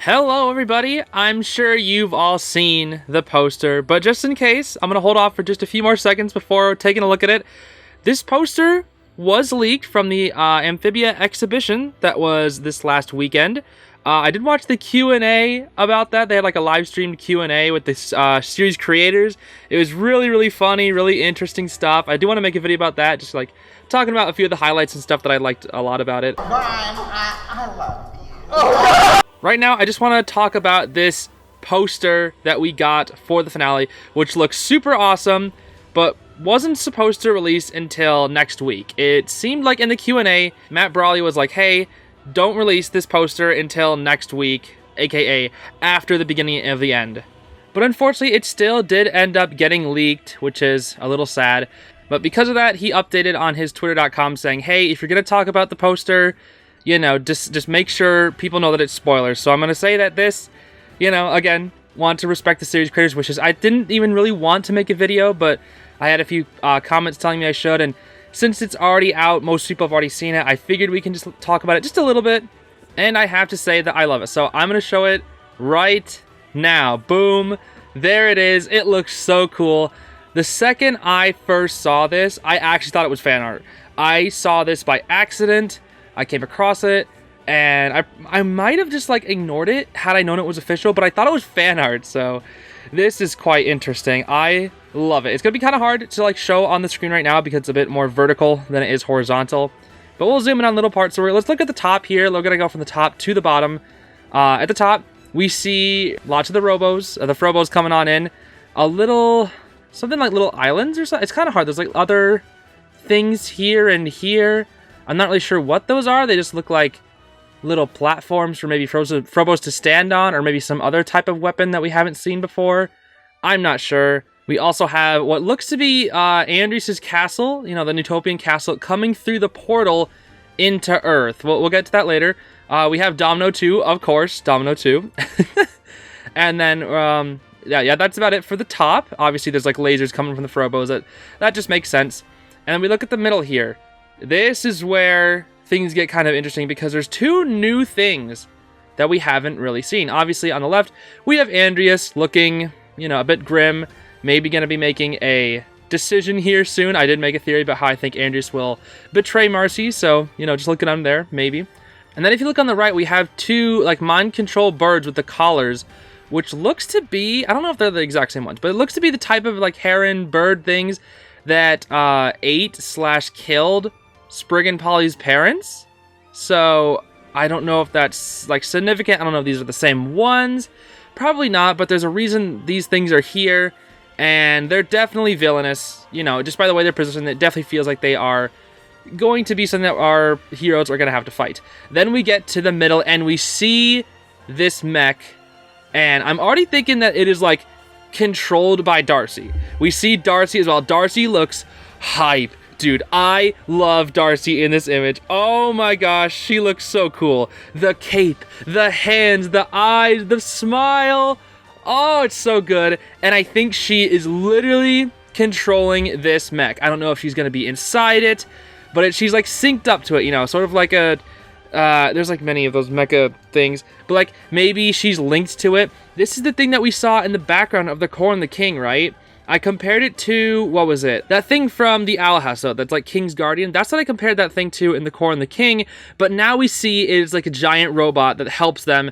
Hello everybody, I'm sure you've all seen the poster, but just in case, I'm going to hold off for just a few more seconds before taking a look at it. This poster was leaked from the Amphibia Exposition that was this last weekend. I did watch the Q&A about that. They had like a live streamed Q&A with the series creators. It was really funny, really interesting stuff. I do want to make a video about that, just like talking about a few of the highlights and stuff that I liked a lot about it. Grime, I love you. Right now, I just want to talk about this poster that we got for the finale, which looks super awesome, but wasn't supposed to release until next week. It seemed like in the Q&A, Matt Brawley was like, hey, don't release this poster until next week, aka after the beginning of the end. But unfortunately, it still did end up getting leaked, which is a little sad. But because of that, he updated on his twitter.com saying, hey, if you're going to talk about the poster, you know, just make sure people know that it's spoilers. So I'm going to say that this, you know, again, want to respect the series creators' wishes. I didn't even really want to make a video, but I had a few comments telling me I should, and since it's already out, most people have already seen it, I figured we can just talk about it just a little bit, and I have to say that I love it. So I'm going to show it right now. Boom. There it is. It looks so cool. The second I first saw this, I actually thought it was fan art. I saw this by accident. I came across it, and I might have just like ignored it had I known it was official, but I thought it was fan art, so this is quite interesting. I love it. It's gonna be kind of hard to like show on the screen right now because it's a bit more vertical than it is horizontal, but we'll zoom in on little parts. So let's look at the top here. We're gonna go from the top to the bottom. At the top, we see lots of the Frobos coming on in. A little, something like little islands or something. It's kind of hard. There's like other things here and here. I'm not really sure what those are. They just look like little platforms for maybe Frobos to stand on, or maybe some other type of weapon that we haven't seen before. I'm not sure. We also have what looks to be Andrias' castle, you know, the Utopian castle, coming through the portal into Earth. We'll get to that later. We have Domino 2, of course, Domino 2. And then, yeah, that's about it for the top. Obviously, there's like lasers coming from the Frobos. That just makes sense. And then we look at the middle here. This is where things get kind of interesting because there's two new things that we haven't really seen. Obviously, on the left, we have Andrias looking, you know, a bit grim, maybe going to be making a decision here soon. I did make a theory about how I think Andrias will betray Marcy, so, you know, just look at him there, maybe. And then if you look on the right, we have two, like, mind control birds with the collars, which looks to be, I don't know if they're the exact same ones, but it looks to be the type of, like, heron bird things that ate/killed Sprig and Polly's parents. So I don't know if that's like significant. I don't know if these are the same ones. Probably not, but there's a reason these things are here, and they're definitely villainous. You know, just by the way they're positioned, it definitely feels like they are going to be something that our heroes are going to have to fight. Then we get to the middle, and we see this mech, and I'm already thinking that it is like controlled by Darcy. We see Darcy as well. Darcy looks hype. Dude, I love Darcy in this image. Oh my gosh, she looks so cool. The cape, the hands, the eyes, the smile. Oh, it's so good. And I think she is literally controlling this mech. I don't know if she's going to be inside it, but she's like synced up to it, you know, sort of like a... there's like many of those mecha things, but like maybe she's linked to it. This is the thing that we saw in the background of the Core and the King, right? I compared it to, what was it? That thing from the Owl House, though, that's like King's Guardian. That's what I compared that thing to in the Core and the King, but now we see it's like a giant robot that helps them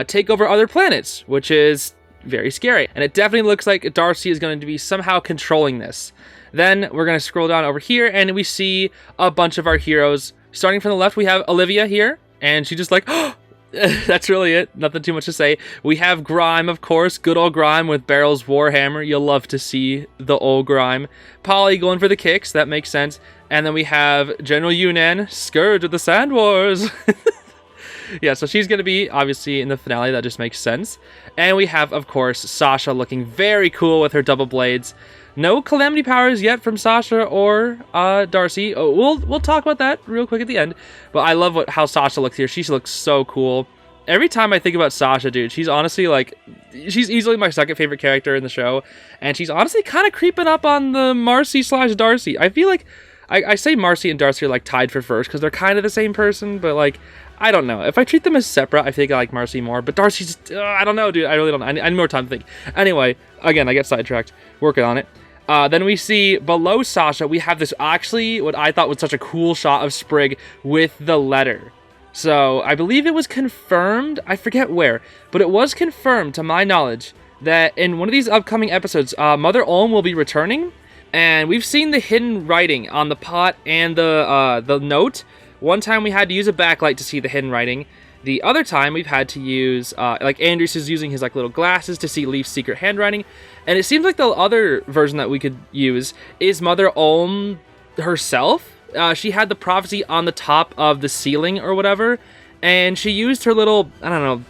take over other planets, which is very scary. And it definitely looks like Darcy is going to be somehow controlling this. Then we're going to scroll down over here, and we see a bunch of our heroes. Starting from the left, we have Olivia here, and she's just like, oh, that's really it. Nothing too much to say. We have Grime, of course. Good old Grime with Barrel's Warhammer. You'll love to see the old Grime. Polly going for the kicks. That makes sense. And then we have General Yunan, Scourge of the Sand Wars. Yeah, so she's going to be, obviously, in the finale. That just makes sense. And we have, of course, Sasha looking very cool with her double blades. No Calamity powers yet from Sasha or Darcy. Oh, we'll talk about that real quick at the end. But I love how Sasha looks here. She looks so cool. Every time I think about Sasha, dude, she's honestly like, she's easily my second favorite character in the show. And she's honestly kind of creeping up on the Marcy/Darcy. I feel like, I say Marcy and Darcy are like tied for first because they're kind of the same person. But like, I don't know. If I treat them as separate, I think I like Marcy more. But Darcy's, I don't know, dude. I really don't know. I need more time to think. Anyway, again, I get sidetracked. Working on it. Then we see below Sasha, we have this actually what I thought was such a cool shot of Sprig with the letter. So I believe it was confirmed. I forget where, but it was confirmed to my knowledge that in one of these upcoming episodes, Mother Olm will be returning. And we've seen the hidden writing on the pot and the note. One time we had to use a backlight to see the hidden writing. The other time we've had to use, like Andrias is using his like little glasses to see Leaf's secret handwriting. And it seems like the other version that we could use is Mother Olm herself. She had the prophecy on the top of the ceiling or whatever. And she used her little, I don't know,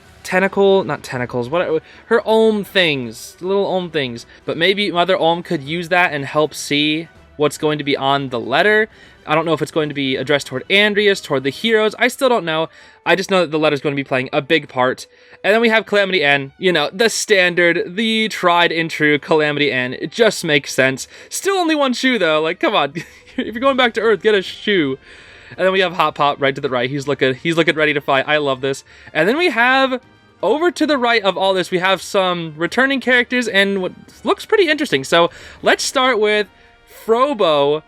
not tentacles, what, her Olm things, little Olm things. But maybe Mother Olm could use that and help see what's going to be on the letter. I don't know if it's going to be addressed toward Andrias, toward the heroes. I still don't know. I just know that the letter's going to be playing a big part. And then we have Calamity N, you know, the standard, the tried and true Calamity N. It just makes sense. Still only one shoe though, like come on. If you're going back to Earth, get a shoe. And then we have Hot Pop right to the right. He's looking ready to fight. I love this. And then we have over to the right of all this, we have some returning characters and what looks pretty interesting. So let's start with Frobo.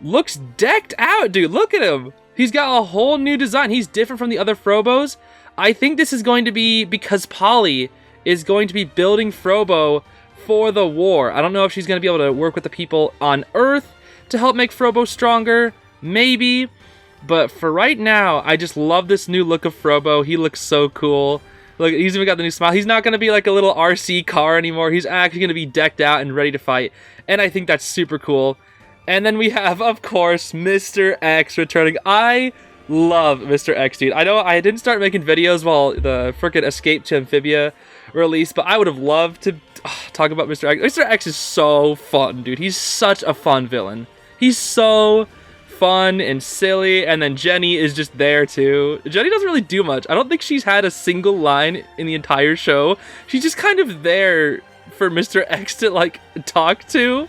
Looks decked out, dude. Look at him. He's got a whole new design. He's different from the other Frobos. I think this is going to be because Polly is going to be building Frobo for the war. I don't know if she's going to be able to work with the people on Earth to help make Frobo stronger. Maybe. But for right now, I just love this new look of Frobo. He looks so cool. Look, he's even got the new smile. He's not going to be like a little RC car anymore. He's actually going to be decked out and ready to fight. And I think that's super cool. And then we have, of course, Mr. X returning. I love Mr. X, dude. I know I didn't start making videos while the frickin' Escape to Amphibia released, but I would have loved to talk about Mr. X. Mr. X is so fun, dude. He's such a fun villain. He's so fun and silly, and then Jenny is just there too. Jenny doesn't really do much. I don't think she's had a single line in the entire show. She's just kind of there for Mr. X to like talk to.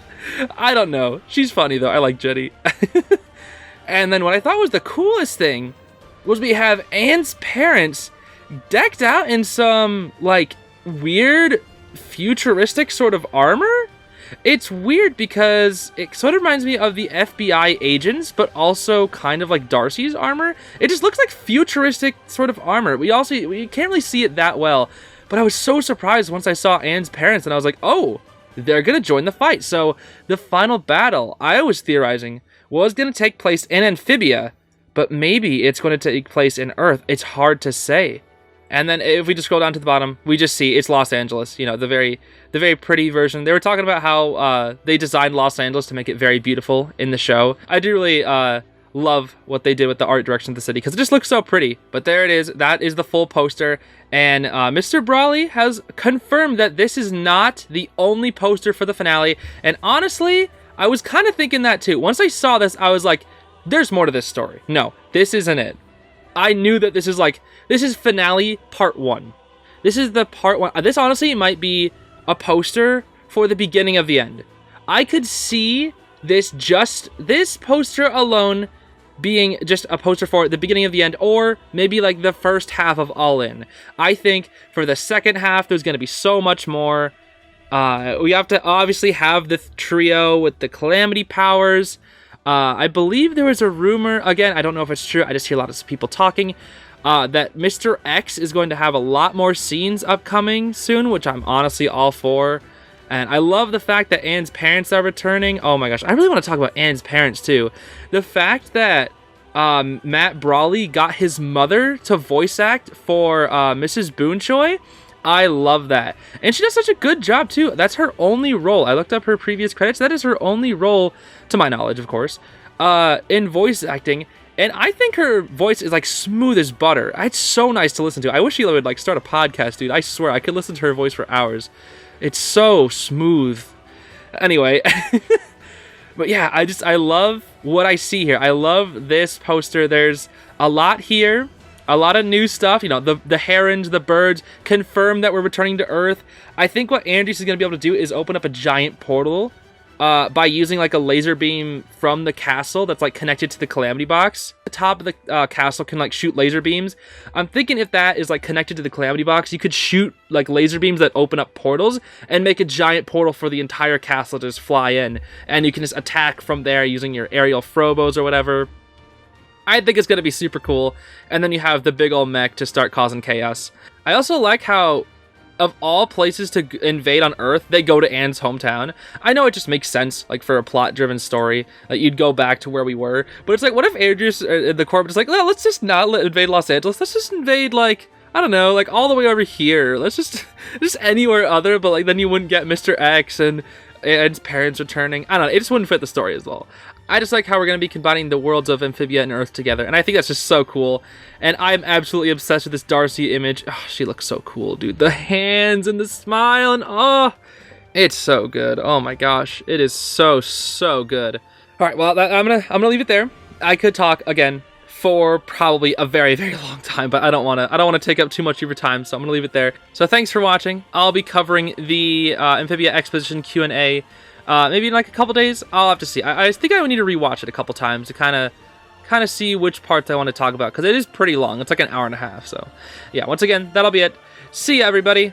I don't know. She's funny though. I like Jenny. And then what I thought was the coolest thing was we have Anne's parents decked out in some like weird futuristic sort of armor. It's weird because it sort of reminds me of the FBI agents, but also kind of like Darcy's armor. It just looks like futuristic sort of armor. We can't really see it that well, but I was so surprised once I saw Anne's parents and I was like, oh, they're going to join the fight. So the final battle, I was theorizing, was going to take place in Amphibia, but maybe it's going to take place in Earth. It's hard to say. And then if we just scroll down to the bottom, we just see it's Los Angeles, you know, the very pretty version. They were talking about how they designed Los Angeles to make it very beautiful in the show. I do really love what they did with the art direction of the city because it just looks so pretty. But there it is. That is the full poster. And Mr. Brawley has confirmed that this is not the only poster for the finale. And honestly, I was kind of thinking that too. Once I saw this, I was like, there's more to this story. No, this isn't it. I knew that this is finale part 1. This is the part 1. This honestly might be a poster for the beginning of the end. I could see this poster alone being just a poster for the beginning of the end, or maybe like the first half of All In. I think for the second half, there's going to be so much more. We have to obviously have the trio with the Calamity powers. I believe there was a rumor, again, I don't know if it's true, I just hear a lot of people talking, that Mr. X is going to have a lot more scenes upcoming soon, which I'm honestly all for. And I love the fact that Anne's parents are returning. Oh my gosh, I really want to talk about Anne's parents too. The fact that Matt Brawley got his mother to voice act for Mrs. Boonchoy, I love that. And she does such a good job too. That's her only role. I looked up her previous credits. That is her only role, to my knowledge, of course, in voice acting. And I think her voice is like smooth as butter. It's so nice to listen to. I wish she would like start a podcast, dude. I swear I could listen to her voice for hours. It's so smooth. Anyway, but yeah, I love what I see here. I love this poster. There's a lot here, a lot of new stuff. You know, the herons, the birds, confirm that we're returning to Earth. I think what Andrias is going to be able to do is open up a giant portal by using like a laser beam from the castle that's like connected to the Calamity box. The top of the castle can like shoot laser beams. I'm thinking if that is like connected to the Calamity box, you could shoot like laser beams that open up portals and make a giant portal for the entire castle to just fly in, and you can just attack from there using your aerial Frobos or whatever. I think it's going to be super cool, and then you have the big old mech to start causing chaos. I also like how, of all places to invade on Earth, they go to Anne's hometown. I know it just makes sense, like, for a plot-driven story, like, you'd go back to where we were, but it's like, what if Andrias, the corp, is like, well, let's just not invade Los Angeles, let's just invade, like, I don't know, like, all the way over here, let's just anywhere other, but, like, then you wouldn't get Mr. X and Anne's parents returning. I don't know, it just wouldn't fit the story as well. I just like how we're going to be combining the worlds of Amphibia and Earth together, and I think that's just so cool. And I'm absolutely obsessed with this Darcy image. Oh, she looks so cool, dude. The hands and the smile, and oh, it's so good. Oh my gosh, it is so good. All right, well, I'm gonna leave it there. I could talk again for probably a very long time, but I don't want to take up too much of your time, so I'm gonna leave it there. So thanks for watching. I'll be covering the Amphibia Exposition Q&A. Maybe in like a couple days. I'll have to see. I think I would need to rewatch it a couple times to kind of see which parts I want to talk about, because it is pretty long. It's like an hour and a half. So yeah, once again, that'll be it. See ya, everybody.